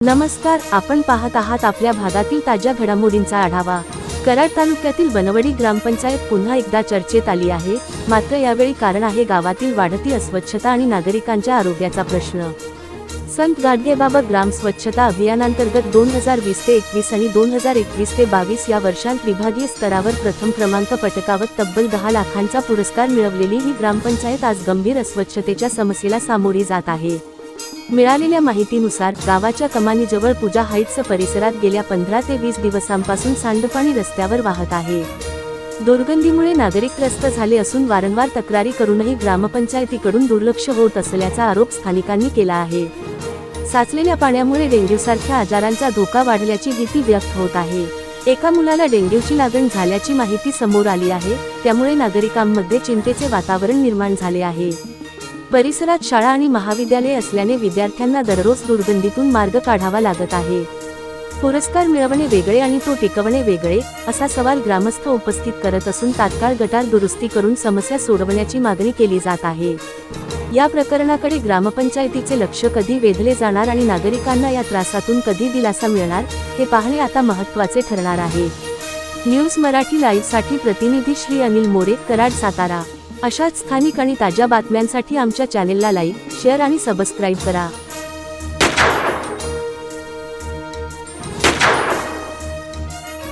नमस्कार, आपण पाहत आहात आपल्या भागातील ताज्या घडामोडींचा आढावा। कराड तालुक्यातील बनवडी ग्रामपंचायत पुन्हा एकदा चर्चेत आली आहे। मात्र यावेळी कारण आहे गावातील वाढती अस्वच्छता आणि नागरिकांच्या आरोग्याचा प्रश्न। संत गाडगेबाबा ग्राम स्वच्छता अभियानांतर्गत 2020 ते 21 आणि 2021 ते 22 या वर्षांत विभागीय स्तरावर प्रथम क्रमांक पटकावत तब्बल 10 लाखांचा पुरस्कार मिळवलेली ही ग्रामपंचायत आज गंभीर अस्वच्छतेच्या समस्येला सामोरी जात आहे। मिळालेल्या माहितीनुसार गावाच्या कमानीजवळ पूजा हाईट्स परिसरात गेल्या 15 ते 20 दिवसांपासून सांडपाणी रस्त्यावर वाहत आहे। दुर्गंधीमुळे नागरिक त्रस्त झाले असून वारंवार तक्रारी करूनही ग्रामपंचायतीकडून दुर्लक्ष होत असल्याचा आरोप स्थानिकांनी केला आहे। साचलेल्या पाण्यामुळे डेंग्यूसारख्या आजारांचा धोका वाढल्याची भीती व्यक्त होत आहे। एका मुलाला डेंग्यूची लागण झाल्याची माहिती समोर आली आहे, त्यामुळे नागरिकांमध्ये चिंतेचे वातावरण निर्माण झाले आहे। परिसरात शाळा आणि महाविद्यालय असल्याने विद्यार्थ्यांना दररोज दुर्गंधीतून मार्ग काढावा लागत आहे। पुरस्कार मिळवणे वेगळे आणि तो टिकवणे वेगळे, असा सवाल ग्रामस्थ उपस्थित करत असून तात्काळ गटार दुरुस्ती करून समस्या सोडवण्याची मागणी केली जात आहे। या प्रकरणाकडे ग्रामपंचायतीचे लक्ष कधी वेधले जाणार आणि नागरिकांना या त्रासातून कधी दिलासा मिळणार, हे पाहणे आता महत्त्वाचे ठरणार आहे। न्यूज मराठी लाईव्हसाठी प्रतिनिधी श्री अनिल मोरे, कराड, सातारा। अशाच स्थानिक आणि ताज्या बातम्यांसाठी आमच्या चॅनेलला लाईक, शेअर आणि सबस्क्राईब करा।